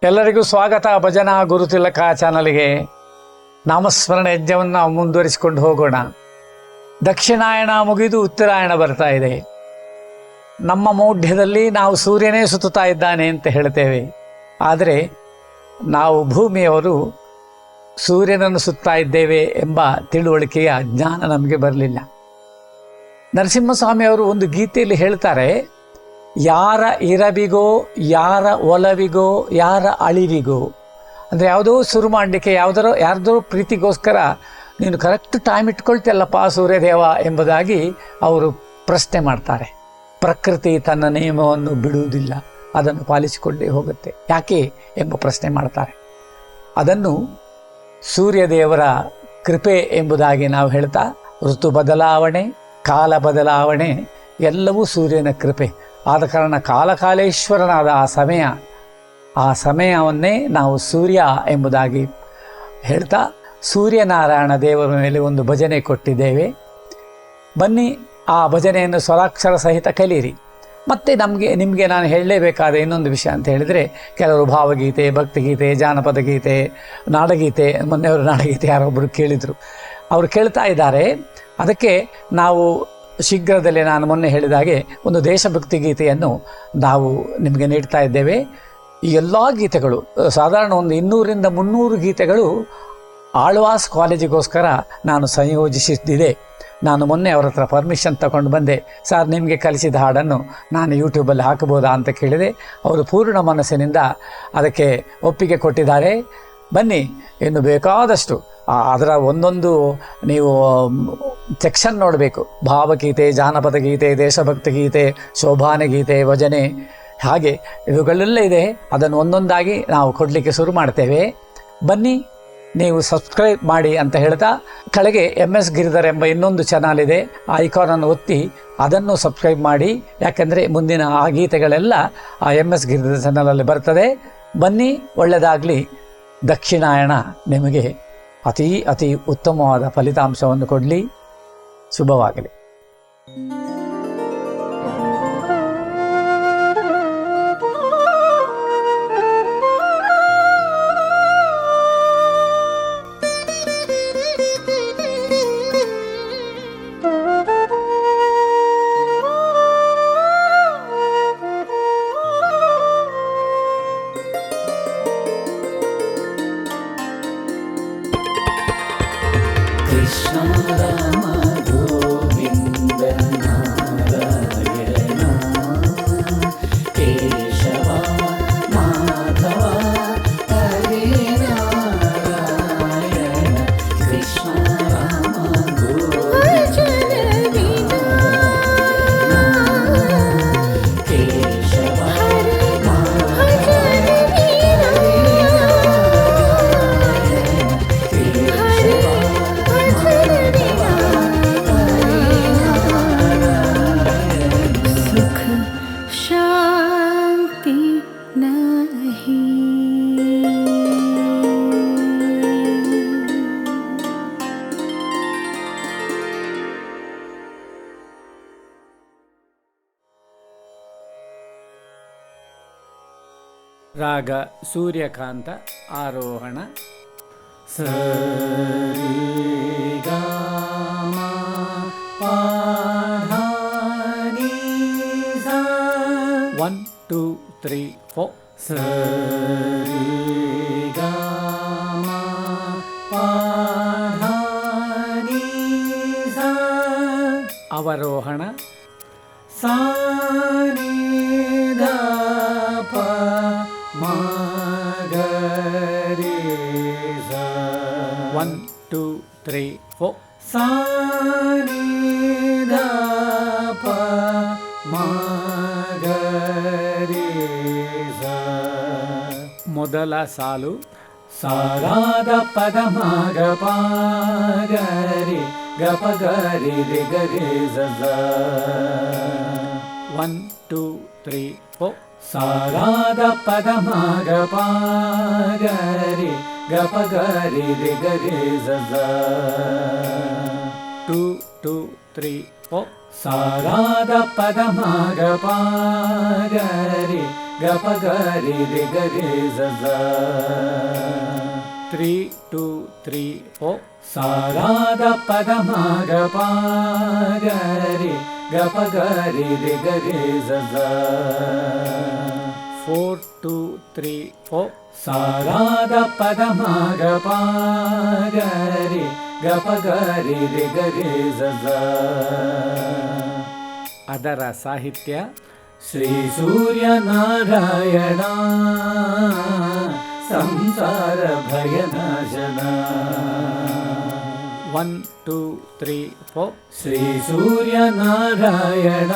ಎಲ್ಲರಿಗೂ ಸ್ವಾಗತ. ಭಜನಾ ಗುರುತಿಲಕ ಚಾನಲ್ಗೆ ನಾಮಸ್ಮರಣೆ ಯಜ್ಞವನ್ನು ನಾವು ಮುಂದುವರಿಸಿಕೊಂಡು ಹೋಗೋಣ. ದಕ್ಷಿಣಾಯಣ ಮುಗಿದು ಉತ್ತರಾಯಣ ಬರ್ತಾ ಇದೆ. ನಮ್ಮ ಮೌಢ್ಯದಲ್ಲಿ ನಾವು ಸೂರ್ಯನೇ ಸುತ್ತುತ್ತಾ ಇದ್ದಾನೆ ಅಂತ ಹೇಳ್ತೇವೆ. ಆದರೆ ನಾವು ಭೂಮಿಯವರು ಸೂರ್ಯನನ್ನು ಸುತ್ತಾ ಇದ್ದೇವೆ ಎಂಬ ತಿಳುವಳಿಕೆಯ ಜ್ಞಾನ ನಮಗೆ ಬರಲಿಲ್ಲ. ನರಸಿಂಹಸ್ವಾಮಿಯವರು ಒಂದು ಗೀತೆಯಲ್ಲಿ ಹೇಳ್ತಾರೆ, ಯಾರ ಇರವಿಗೋ, ಯಾರ ಒಲವಿಗೋ, ಯಾರ ಅಳಿವಿಗೋ. ಅಂದರೆ ಯಾವುದೋ ಶುರು ಮಾಡಲಿಕ್ಕೆ ಯಾರ್ದೋ ಪ್ರೀತಿಗೋಸ್ಕರ ನೀನು ಕರೆಕ್ಟ್ ಟೈಮ್ ಇಟ್ಕೊಳ್ತಿಯಲ್ಲಪ್ಪ ಸೂರ್ಯದೇವ ಎಂಬುದಾಗಿ ಅವರು ಪ್ರಶ್ನೆ ಮಾಡ್ತಾರೆ. ಪ್ರಕೃತಿ ತನ್ನ ನಿಯಮವನ್ನು ಬಿಡುವುದಿಲ್ಲ, ಅದನ್ನು ಪಾಲಿಸಿಕೊಂಡೇ ಹೋಗುತ್ತೆ. ಯಾಕೆ ಎಂಬ ಪ್ರಶ್ನೆ ಮಾಡ್ತಾರೆ. ಅದನ್ನು ಸೂರ್ಯದೇವರ ಕೃಪೆ ಎಂಬುದಾಗಿ ನಾವು ಹೇಳ್ತಾ, ಋತು ಬದಲಾವಣೆ, ಕಾಲ ಬದಲಾವಣೆ ಎಲ್ಲವೂ ಸೂರ್ಯನ ಕೃಪೆ. ಆದ ಕಾರಣ ಕಾಲಕಾಲೇಶ್ವರನಾದ ಆ ಸಮಯವನ್ನೇ ನಾವು ಸೂರ್ಯ ಎಂಬುದಾಗಿ ಹೇಳ್ತಾ ಸೂರ್ಯನಾರಾಯಣ ದೇವರ ಮೇಲೆ ಒಂದು ಭಜನೆ ಕೊಟ್ಟಿದ್ದೇವೆ. ಬನ್ನಿ ಆ ಭಜನೆಯನ್ನು ಸ್ವರಾಕ್ಷರ ಸಹಿತ ಕಲೀರಿ. ಮತ್ತು ನಿಮಗೆ ನಾನು ಹೇಳಲೇಬೇಕಾದ ಇನ್ನೊಂದು ವಿಷಯ ಅಂತ ಹೇಳಿದರೆ, ಕೆಲವರು ಭಾವಗೀತೆ, ಭಕ್ತಿಗೀತೆ, ಜಾನಪದ ಗೀತೆ, ನಾಡಗೀತೆ, ಮೊನ್ನೆಯವರು ನಾಡಗೀತೆ ಯಾರೊಬ್ಬರು ಕೇಳಿದರು, ಅವರು ಕೇಳ್ತಾ ಇದ್ದಾರೆ. ಅದಕ್ಕೆ ನಾವು ಶೀಘ್ರದಲ್ಲೇ ನಾನು ಮೊನ್ನೆ ಹೇಳಿದ ಹಾಗೆ ಒಂದು ದೇಶಭಕ್ತಿ ಗೀತೆಯನ್ನು ನಾವು ನಿಮಗೆ ನೀಡ್ತಾ ಇದ್ದೇವೆ. ಈ ಎಲ್ಲ ಗೀತೆಗಳು ಸಾಧಾರಣ ಒಂದು 200-300 ಗೀತೆಗಳು ಆಳ್ವಾಸ್ ಕಾಲೇಜಿಗೋಸ್ಕರ ನಾನು ಸಂಯೋಜಿಸಿದ್ದಿದೆ. ನಾನು ಮೊನ್ನೆ ಅವರ ಹತ್ರ ಪರ್ಮಿಷನ್ ತಗೊಂಡು ಬಂದೆ. ಸರ್, ನಿಮಗೆ ಕಲಿಸಿದ ಹಾಡನ್ನು ನಾನು ಯೂಟ್ಯೂಬಲ್ಲಿ ಹಾಕಬಹುದಾ ಅಂತ ಕೇಳಿದೆ. ಅವರು ಪೂರ್ಣ ಮನಸ್ಸಿನಿಂದ ಅದಕ್ಕೆ ಒಪ್ಪಿಗೆ ಕೊಟ್ಟಿದ್ದಾರೆ. ಬನ್ನಿ, ಇನ್ನು ಬೇಕಾದಷ್ಟು ಅದರ ಒಂದೊಂದು ನೀವು ಸೆಕ್ಷನ್ ನೋಡಬೇಕು. ಭಾವಗೀತೆ, ಜಾನಪದ ಗೀತೆ, ದೇಶಭಕ್ತಿ ಗೀತೆ, ಶೋಭಾನ ಗೀತೆ, ಭಜನೆ, ಹಾಗೆ ಇವುಗಳೆಲ್ಲ ಇದೆ. ಅದನ್ನು ಒಂದೊಂದಾಗಿ ನಾವು ಕೊಡಲಿಕ್ಕೆ ಶುರು ಮಾಡ್ತೇವೆ. ಬನ್ನಿ, ನೀವು ಸಬ್ಸ್ಕ್ರೈಬ್ ಮಾಡಿ ಅಂತ ಹೇಳ್ತಾ, ಕೆಳಗೆ MS ಗಿರಿಧರ್ ಎಂಬ ಇನ್ನೊಂದು ಚಾನಲ್ ಇದೆ, ಆ ಐಕಾನನ್ನು ಒತ್ತಿ ಅದನ್ನು ಸಬ್ಸ್ಕ್ರೈಬ್ ಮಾಡಿ. ಯಾಕೆಂದರೆ ಮುಂದಿನ ಆ ಗೀತೆಗಳೆಲ್ಲ ಆ MS ಗಿರಿಧರ್ ಚಾನಲಲ್ಲಿ ಬರ್ತದೆ. ಬನ್ನಿ, ಒಳ್ಳೆಯದಾಗಲಿ. ದಕ್ಷಿಣಾಯಣ ನಿಮಗೆ ಅತಿ ಉತ್ತಮವಾದ ಫಲಿತಾಂಶವನ್ನು ಕೊಡಲಿ. ಶುಭವಾಗಲಿ. Krishna Rama Govinda Narayana Keshava Madhava Hare Narayana Krishna Rama Govinda Narayana Keshava Madhava ರಾಗ ಸೂರ್ಯಕಾಂತ, ಆರೋಹಣ. ಸರಿ ಗ ಮ ಪ ಧ ನಿ ಸ 1 2 3 4. ಸರಿ ಗ ಮ ಪ ಧ ನಿ ಸ ಅವರೋಹಣ. ಸ ನಿ ಧ ಪ ಮ ಗ ರಿ ಸ 1 2 3 4. ಸ ನಿ ಧ ಪ ಮ ಗ ರಿ ಸ. ಮೊದಲ ಸಾಲು ಸಾರಾದ ಪದ ಮ ಗ ಪ ಗ ರಿ ಗ ಪ ಗ ರಿ ರಿ ಗ ರಿ ಸ ಸ. 1 2 3 4. ಸಾರಾದ ಪದ ಮ ಗ ಪ ಗ ರಿ ಗ ಪ ಗ ರಿ ರಿ ಗ ರಿ ಸ ಸ. 2 2 3 4. ಸಾರಾದ ಪದ ಮ ಗ ಪ ಗ ರಿ ಗಪ ಗರಿ ರಿ ಗರಿ ಸ 3 2 3 4 ಸಾರಾದ ಪದ ಮಗ ಪ ಗರಿ ಗಪ ಗರಿ ರಿ ಗರಿ ಸ 4 2 3 4 ಸಾರಾದ ಪದ ಮಗ ಪ ಗರಿ ಗಪ ಗರಿ ರಿ ಗರಿ ಸ ಅದರ ಸಾಹಿತ್ಯ ಶ್ರೀ ಸೂರ್ಯ ನಾರಾಯಣ ಸಂಸಾರ ಭಯನಾಶನ 1 2 3 4 ಶ್ರೀ ಸೂರ್ಯ ನಾರಾಯಣ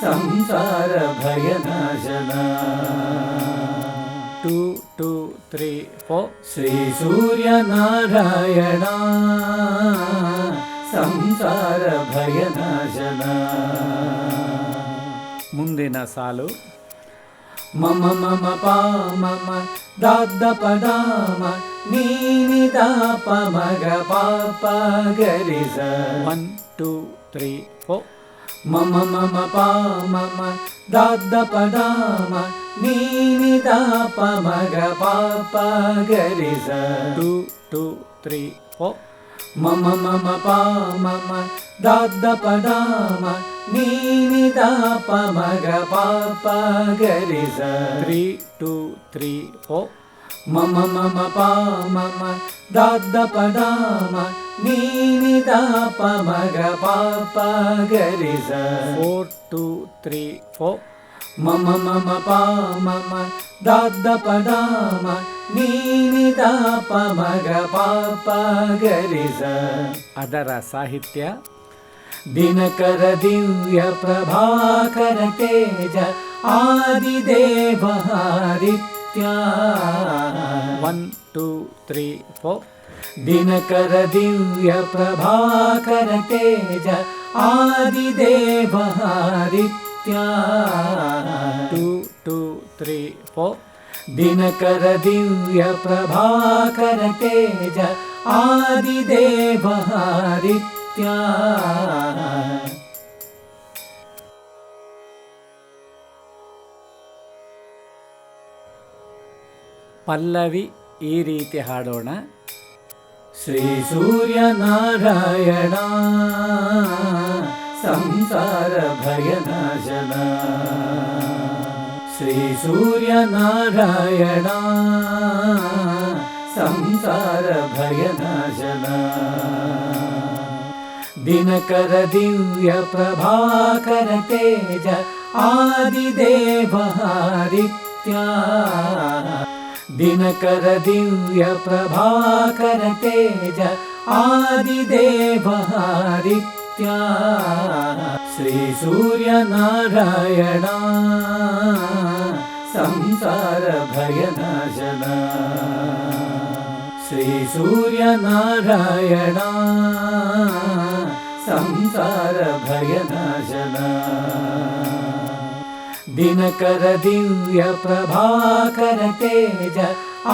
ಸಂಸಾರ ಭಯನಾಶನ 2 2 3 4 ಶ್ರೀ ಸೂರ್ಯ ನಾರಾಯಣ ಸಂಸಾರ ಭಯನಾಶನ ಮುಂದಿನ ಸಾಲು ಮಮ ಮಮ ಪ ಮಮ ದಾದ ಪದಾಮ ನೀನಿ ದ ಪ ಮಗ ಪಾಪ ಗರಿ ಸ 1 2 3 4 ಮಮ ಮಮ ಪ ಮಮ ದಾದ ಪದಾಮ ನೀನಿ ದ ಪ ಮಗ ಪಾಪ ಗರಿ ಸ 2 2 3 4 ಮಮ ಮಮ ಪ ಮಮ ದಾದ ಪದಾಮ ನೀನಿ ದ ಪ ಮಗ ಪಾಪ ಗರಿ ಸ 3 2 3 4 ಮಮ ಮಮ ಪ ಮಮ ದಾದ ಪದಾಮ ನೀನಿ ದ ಪ ಮಗ ಪಾಪ ಗರಿ ಸ 4 2 3 4 ಮಮ ಮಮ ಪ ಮಮ ದಾದ ಪದಾಮ ನೀನಿ ದ ಪ ಮಗ ಪಾಪ ಗರಿ ಸ ಅದರ ಸಾಹಿತ್ಯ ದಿನಕರ ದಿವ್ಯ ಪ್ರಭಾಕರ ತೇಜ ಆದಿದೇವ ಹಾರಿತ್ಯ 1 2 3 4 ದಿನಕರ ದಿವ್ಯ ಪ್ರಭಾಕರ ತೇಜ ಆದಿದೇವ ಹಾರಿತ್ಯ 2 2 3 4 ದಿನಕರ ದಿವ್ಯ ಪ್ರಭಾಕರ ತೇಜ ಆದಿದೇವ ಹಾರಿತ್ಯ ಪಲ್ಲವಿ ಈ ರೀತಿ ಹಾಡೋಣ. ಶ್ರೀ ಸೂರ್ಯ ನಾರಾಯಣ ಸಂಸಾರ ಭಯನಾಶನ ಶ್ರೀ ಸೂರ್ಯ ನಾರಾಯಣ ಸಂಸಾರ ಭಯನಾಶನ ದಿನಕರ ದಿವ್ಯ ಪ್ರಭಾಕರ ತೇಜ ಆದಿದೇವ ಹಾರಿತ್ಯ ದಿನಕರ ದಿವ್ಯ ಪ್ರಭಾಕರ ತೇಜ ಆದಿದೇವ ಹಾರಿತ್ಯ ಶ್ರೀ ಸೂರ್ಯ ನಾರಾಯಣ ಸಂಸಾರ ಭಯನಾಶನ ಶ್ರೀ ಸೂರ್ಯ ನಾರಾಯಣ ಸಂಸಾರ ಭಯನಾಶನ ದಿನಕರ ದಿವ್ಯ ಪ್ರಭಾಕರ ತೇಜ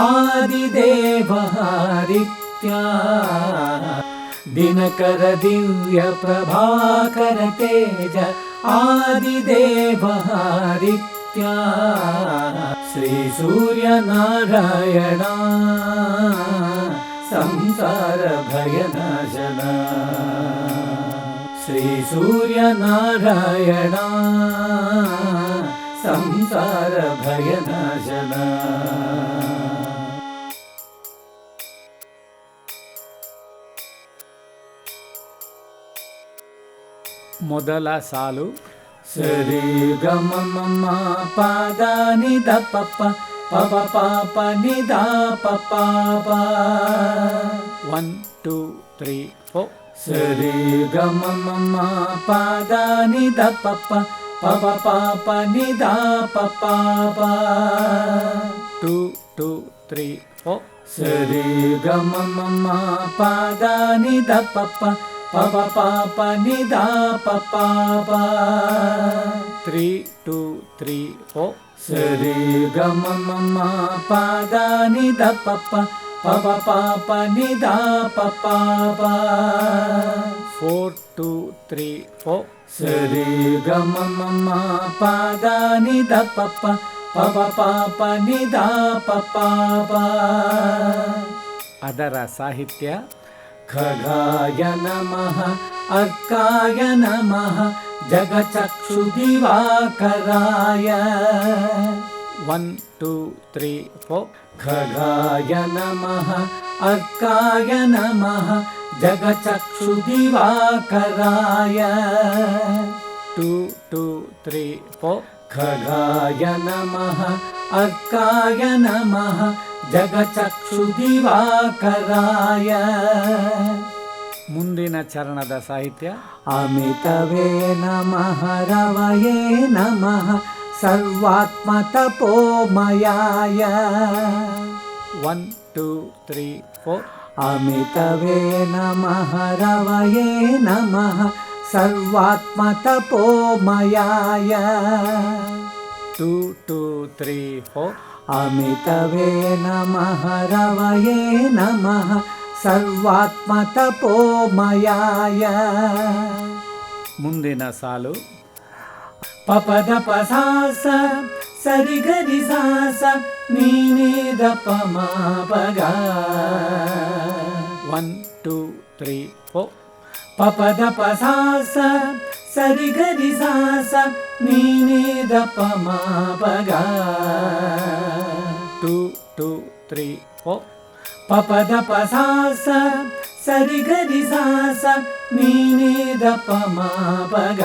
ಆದಿದೇವ ಹಾರಿತ್ಯ ದಿನಕರ ದಿವ್ಯ ಪ್ರಭಾಕರ ತೇಜ ಆದಿದೇವ ಹಾರಿತ್ಯ ಶ್ರೀ ಸೂರ್ಯ ನಾರಾಯಣ ಸಂಸಾರ ಭಯನಾಶನ ಶ್ರೀ ಸೂರ್ಯ ನಾರಾಯಣ ಸಂಸಾರ ಭಯನಾಶನ ಮೊದಲ ಸಾಲು ಸರಿ ಗಮ ಮಮ ಪಾದ ನಿದ ಪಪ್ಪ ಪಪ ಪಾಪ ನಿದ ಪಪ್ಪ 1 2 3 4 ಸರಿ ಗಮ ಮಮ ಪಾದ ನಿದ ಪಪ್ಪ ಪಪ ಪಾಪ ನಿದ ಪಪ್ಪ 2 2 3 4 ಸರಿ ಗಮ ಮಮ ಪಾದ ನಿದ ಪಪ್ಪ ಪಪ ಪಾಪ ನಿದ ಪಪ್ಪ 3 2 3 4 ಸರಿ ಗಮ ಮಮ ಪಾದ ನಿದ ಪಪ್ಪ ಪಪ ಪಾಪ ನಿದ ಪಪ್ಪ 4 2 3 4 ಸರಿ ಗ ಮ ಪ ದ ನಿ ದ ಪ ಪ ಪ ಪ ಪ ಪ ನಿ ದ ಪ ಪ ಪ. ಅದರ ಸಾಹಿತ್ಯ ಖಗಾಯ ನಮಃ ಅರ್ಕಾಯ ನಮಃ ಜಗಚಕ್ಷುದಿವಾಕರಾಯ. 1 2 3 4. ಖಗಾಯ ನಮಃ ಅರ್ಕಾಯ ನಮಃ ಜಗಚಕ್ಷುದಿವಾಕರಾಯ. 2 2 3 4. ಖಗಾಯ ನಮಃ ಅರ್ಕಾಯ ನಮಃ ಜಗಚಕ್ಷುದಿವಾಕರಾಯ. ಮುಂದಿನ ಚರಣದ ಸಾಹಿತ್ಯ ಅಮಿತವೇ ನಮಃ ರವಯೇ ನಮಃ ಸರ್ವಾತ್ಮತಪೋಮಯಾಯ. 1 2 3 4. ಅಮಿತವೇ ನಮಃ ರವಯೇ ನಮಃ ಸರ್ವಾತ್ಮತಪೋಮಯಾಯ. 2 2 3 4. ಅಮಿತವೇ ನಮಃ ರವಯೇ ನಮಃ ಸರ್ವಾತ್ಮತಪೋಮಯಾಯ. ಮುಂದಿನ ಸಾಲು ಪಪದ ಪಸಾಸ ಸರಿಗರಿ ಸಾಸ ನೀನೇದ ಪಮಾಪಗ. 1 2 3 4. ಪಪದ ಪಸಾಸ ಸರಿಗರಿ ಸಾಸ ನೀನೇದ ಪಮಾಪಗ. 2 2 3 4. ಪಪದ ಪಸಾಸ ಸರಿಗರಿ ಸಾಸ ನೀನೇದ ಪಮಾಪಗ.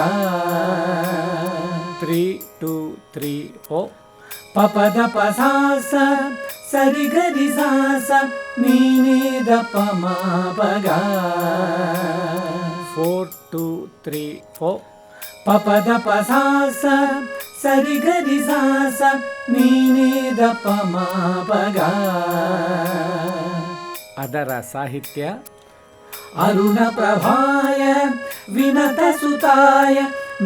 3 2 3 4. ಪಪದ ಪಸಾಸ ಸರಿಗರಿ ಸಾಸ ನೀನೇದ ಪಮಾಪಗ. 4 2 3 4. ಪಪದ ಪಸಾಸ ಸರಿಗರಿ ಸಾಸ ನೀನೇದ ಪಮಾಪಗ. ಅದರ ಸಾಹಿತ್ಯ ಅರುಣ ಪ್ರಭಾಯ ವಿನತ ಸುತಾಯ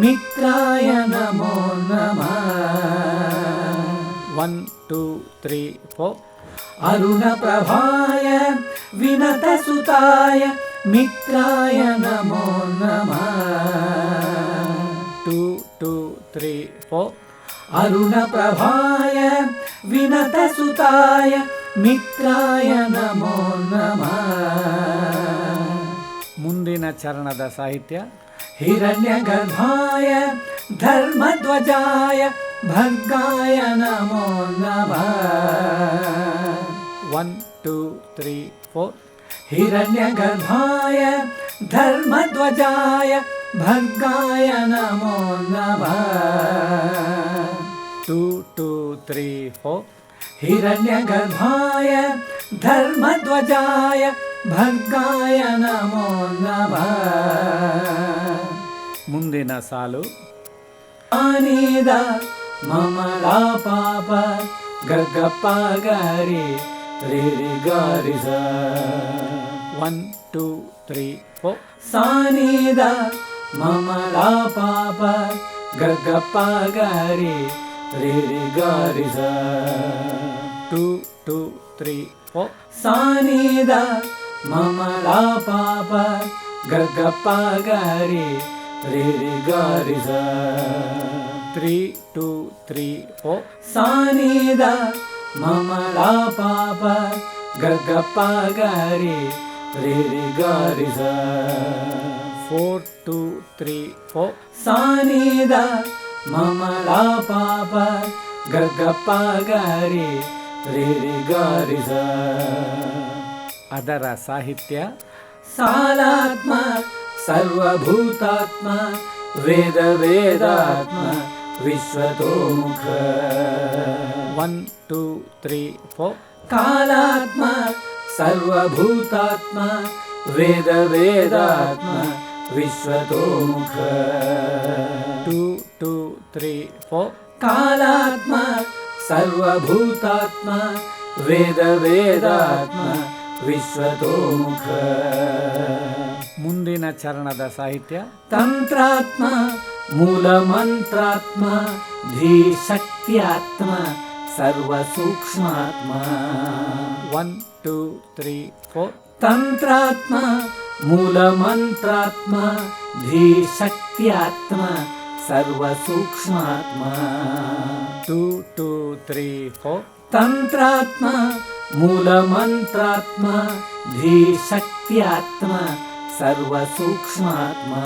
ಮಿತ್ರಾಯ ನಮೋ ನಮಃ. 1 2 3 4. ಅರುಣ ಪ್ರಭಾಯ ವಿನತ ಸುತಾಯ ಮಿತ್ರಾಯ ನಮೋ ನಮಃ. 2 2 3 4. ಅರುಣ ಪ್ರಭಾಯ ವಿನತ ಸುತಾಯ ಮಿತ್ರಾಯ ನಮೋ ನಮಃ. ಮುಂದಿನ ಚರಣದ ಸಾಹಿತ್ಯ ಹಿರಣ್ಯ ಗರ್ಭಾಯ ಧರ್ಮಧ್ವಜಾಯ ಭರ್ಗಾಯ ನಮೋ ನಮಃ. 1 2 3 4. ಹಿರಣ್ಯ ಗರ್ಭಾಯ ಧರ್ಮಧ್ವಜಾಯ ಭರ್ಗಾಯ ನಮೋ ನಮಃ. 2 2 3 4. ಹಿರಣ್ಯ ಗರ್ಭಾಯ ಧರ್ಮಧ್ವಜಾಯ ಭರ್ಗಾಯ ನಮೋ ನಮಃ. ಮುಂದಿನ ಸಾಲು ಆನೇದ ಮಮಲ ಪಾಪ ಗಗ್ಗಪ್ಪ ಗರಿ ರಿ ಗಾರಿ ಸ. 1 2 3 4. ಸಾನೇದ ಮಮಲ ಪಾಪ ಗಗ್ಗಪ್ಪ ಗರಿ ರಿ ಗಾರಿ ಸ. 2 2 3 4. ಸಾನೇದ ಮಮಲ ಪಾಪ ಗಗ್ಗಪ್ಪ ಗರಿ ರಿ ಗಾರಿ ಸ. 3 2 3 4. ಸಾನೇದ ಮಮಲ ಪಾಪ ಗಗ್ಗಪ್ಪ ಗರಿ ರಿ ಗಾರಿ ಸ. 4 2 3 4. ಸಾನೇದ ಮಮಲ ಪಾಪ ಗಗ್ಗಪ್ಪ ಗರಿ ರಿ ಗಾರಿ ಸ. ಅದರ ಸಾಹಿತ್ಯ ಸಾಲಾತ್ಮ ಸರ್ವಭೂತಾತ್ಮ ವೇದ ವೇದಾತ್ಮ ವಿಶ್ವತೋಮುಖ. 1 2 3 4. ಕಾಲಾತ್ಮ ಸರ್ವಭೂತಾತ್ಮ ವೇದ ವೇದಾತ್ಮ ವಿಶ್ವತೋಮುಖ. 2 2 3 4. ಕಾಲಾತ್ಮ ಸರ್ವಭೂತಾತ್ಮ ವೇದ ವೇದಾತ್ಮ ವಿಶ್ವತೋಮುಖ. ಮುಂದಿನ ಚರಣದ ಸಾಹಿತ್ಯ ತಂತ್ರಾತ್ಮ ಮೂಲ ಮಂತ್ರಾತ್ಮ ಧೀಶಕ್ತ್ಯಾತ್ಮ ಸರ್ವ ಸೂಕ್ಷ್ಮಾತ್ಮ. 1 2 3 4. ತಂತ್ರಾತ್ಮ मूलमन्त्रात्मा धीशक्त्यात्मा सर्वसूक्ष्मात्मा 2 2 3 4 तन्त्रात्मा मूलमन्त्रात्मा धीशक्त्यात्मा सर्वसूक्ष्मात्मा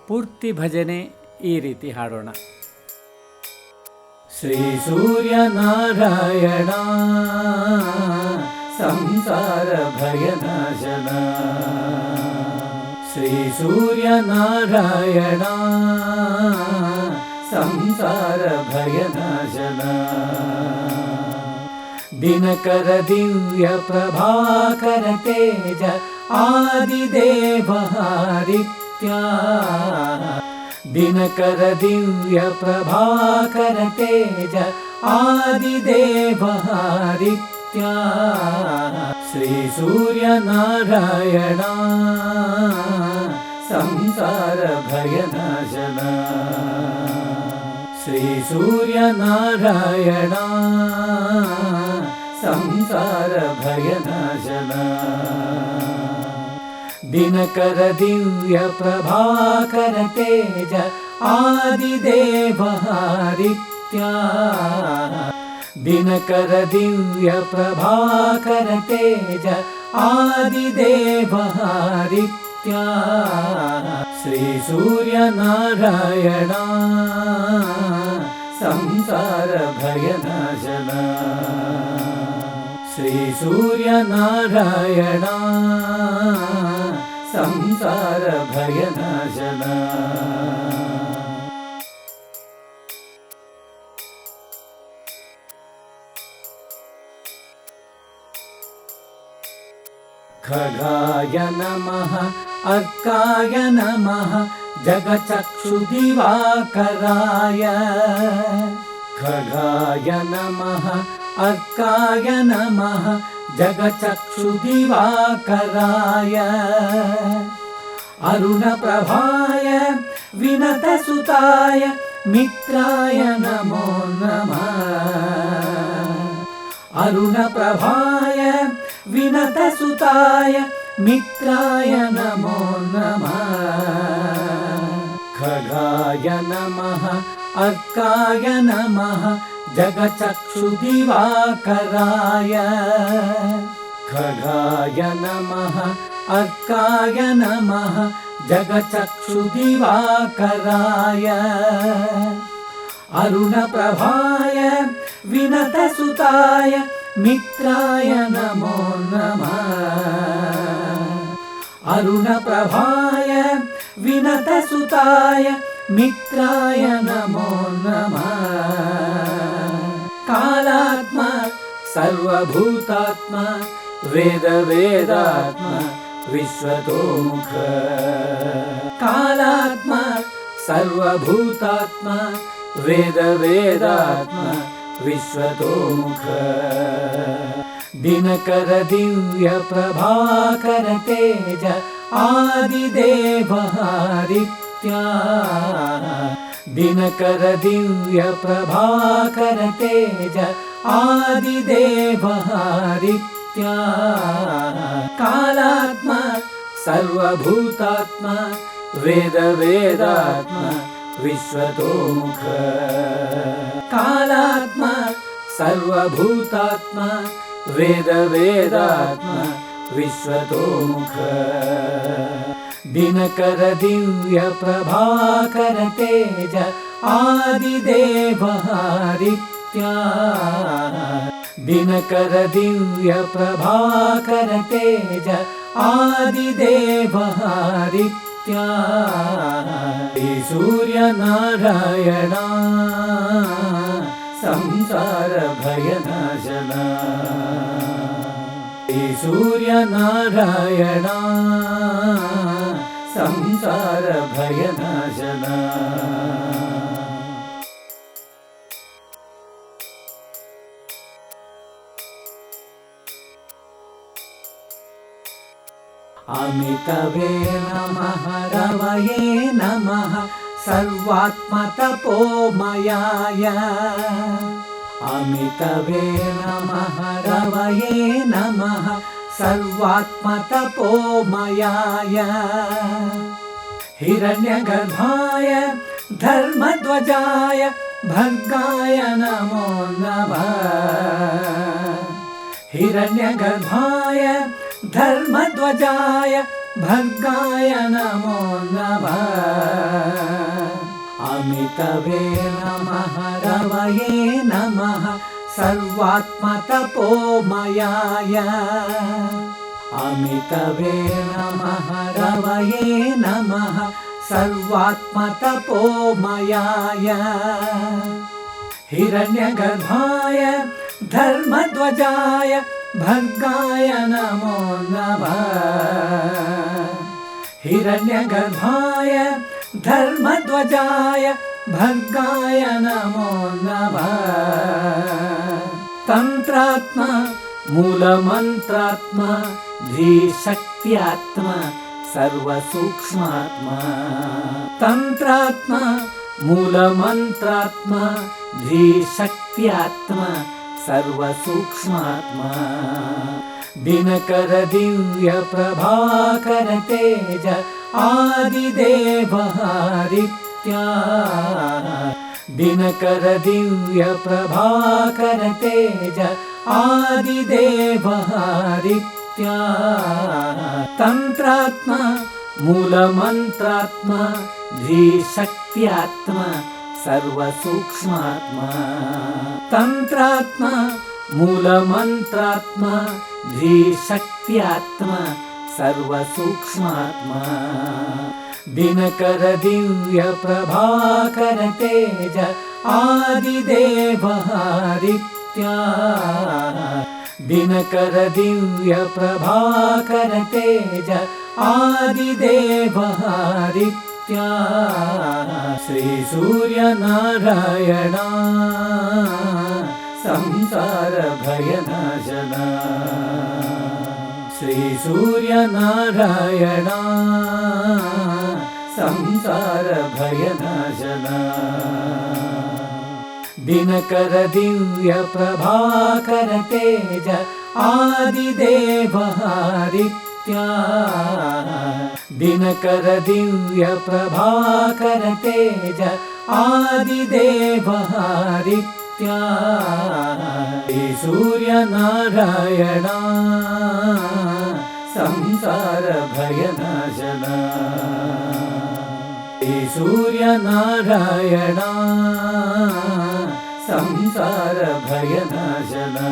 ಪೂರ್ತಿ ಭಜನೆ ಈ ರೀತಿ ಹಾಡೋಣ. ಶ್ರೀ ಸೂರ್ಯ ನಾರಾಯಣ ಸಂಸಾರ ಭಯನಾಶನ ಶ್ರೀ ಸೂರ್ಯ ನಾರಾಯಣ ಸಂಸಾರ ಭಯನಾಶನ ದಿನಕರ ದಿವ್ಯ ಪ್ರಭಾಕರ ತೇಜ ಆದಿದೇವಹಾರಿತ್ಯ ದಿನಕರ ದಿವ್ಯ ಪ್ರಭಾಕರ ತೇಜ ಆದಿದೇವಹಾರಿತ್ಯ ಶ್ರೀ ಸೂರ್ಯ ನಾರಾಯಣ ಸಂಸಾರ ಭಯನಾಶನ ಶ್ರೀ ಸೂರ್ಯ ನಾರಾಯಣ ಸಂಸಾರ ಭಯನಾಶನ ದಿನಕರ ದಿವ್ಯ ಪ್ರಭಾಕರ ತೇಜ ಆದಿದೇವಹಾರಿತ್ಯ ದಿನಕರ ದಿವ್ಯ ಪ್ರಭಾಕರ ತೇಜ ಆದಿದೇವಹಾರಿತ್ಯ ಶ್ರೀ ಸೂರ್ಯ ನಾರಾಯಣ ಸಂಸಾರ ಭಯನಾಶನ ಶ್ರೀ ಸೂರ್ಯ ನಾರಾಯಣ ಸಂಸಾರ ಭಯನಾಶನ ಖಗಾಯ ನಮಃ ಅರ್ಕಾಯ ನಮಃ ಜಗಚಕ್ಷುದಿವಾಕರಾಯ ಖಗಾಯ ನಮಃ ಅರ್ಕಾಯ ನಮಃ ಜಗಚಕ್ಷುದಿವಾಕರಾಯ ಅರುಣಪ್ರಭಾಯ ವಿನತಸುತಾಯ ಮಿತ್ರಾಯ ನಮೋ ನಮಃ ಅರುಣಪ್ರಭಾಯ ವಿನತಸುತಾಯ ಮಿತ್ರಾಯ ನಮೋ ನಮಃ ಖಗಾಯ ನಮಃ ಅರ್ಕಾಯ ನಮಃ ಜಗಚಕ್ಷುದಿವಾಕರಾಯ ಖಗಾಯ ನಮಃ ಅರ್ಕಾಯ ನಮಃ ಜಗಚಕ್ಷುದಿವಾಕರಾಯ ಅರುಣಪ್ರಭಾಯ ವಿನತಸುತಾಯ ಮಿತ್ರಾಯ ನಮೋ ನಮಃ ಅರುಣಪ್ರಭಾಯ ವಿನತಸುತಾಯ ಮಿತ್ರಾಯ ನಮೋ ನಮಃ ಕಾಲಾತ್ಮ ಸರ್ವಭೂತಾತ್ಮ ವೇದ ವೇದಾತ್ಮ ವಿಶ್ವತೋಮುಖ ಕಾಲಾತ್ಮ ಸರ್ವಭೂತಾತ್ಮ ವೇದ ವೇದಾತ್ಮ ವಿಶ್ವತೋಮುಖ ದಿನಕರ ದಿವ್ಯ ಪ್ರಭಾಕರ ತೇಜ ಆದಿದೇವಹಾರಿತ್ಯ ದಿನಕರ ದಿವ್ಯ ಪ್ರಭಾಕರ ತೇಜ ಆದಿದೇವಹಾರಿತ್ಯ ಕಾಲಾತ್ಮ ಸರ್ವಭೂತಾತ್ಮ ವೇದ ವೇದಾತ್ಮ ವಿಶ್ವತೋಮುಖ ಕಾಲಾತ್ಮ ಸರ್ವಭೂತಾತ್ಮ ವೇದ ವೇದಾತ್ಮ ವಿಶ್ವತೋಮುಖ ದಿನಕರ ದಿವ್ಯ ಪ್ರಭಾಕರ ತೇಜ ಆದಿದೇವಹಾರಿತ್ಯ ದಿನಕರ ದಿವ್ಯ ಪ್ರಭಾಕರ ತೇಜ ಆದಿದೇವಹಾರಿತ್ಯ ಶ್ರೀ ಸೂರ್ಯ ನಾರಾಯಣ ಸಂಸಾರ ಭಯನಾಶನ ಶ್ರೀ ಸೂರ್ಯ ನಾರಾಯಣ ಸಂಸಾರ ಭಯನಾಶನ ಅಮಿತವೇ ನಮಃ ರವಯೇ ನಮಃ ಸರ್ವಾತ್ಮತಪೋಮಯಾಯ अमितवे नमः रवये नमः सर्वात्मतपोमयाय हिरण्यगर्भाय धर्मध्वजाय भर्गाय नमो नमः हिरण्यगर्भाय धर्मध्वजाय भर्गाय नमो नमः अमितवे नमः रवये नमः सर्वात्मतपोमयाय अमितवे नमः रवये नमः सर्वात्मतपोमयाय हिरण्यगर्भाय धर्मध्वजाय भर्गाय नमो नमः हिरण्यगर्भाय धर्मध्वजाय भर्गाय नमो नमः तंत्रात्मा मूलमंत्रात्मा धीशक्त्यात्मा सर्वसूक्ष्मात्मा तंत्रात्मा मूलमंत्रात्मा धीशक्त्यात्मा सर्वसूक्ष्मात्मा दिनकर दिव्य प्रभाकर तेज आदिदेव हरित्या दिनकर दिव्य प्रभाकर तेज आदिदेव हरित्या तंत्रात्मा मूलमंत्रात्मा धीशक्त्यात्मा सर्वसूक्ष्मात्मा तंत्रात्मा मूलमंत्रात्मा धीशक्त्यात्मा सर्वसूक्ष्मात्मा दिनकर दिव्य प्रभाकर तेज आदिदेव हरित्या दिनकर दिव्य प्रभाकर तेज आदिदेव हरित्या श्री सूर्य नारायण संसार भयनाशना श्री सूर्य नारायण संसार भयनाशना दिनकर दिव्य प्रभाकर तेज आदिदेव हरित्या दिनकर दिव्य प्रभाकर तेज आदिदेव हरित्या श्री सूर्य नारायण संसार भयनाशना श्री सूर्य नारायण संसार भयनाशना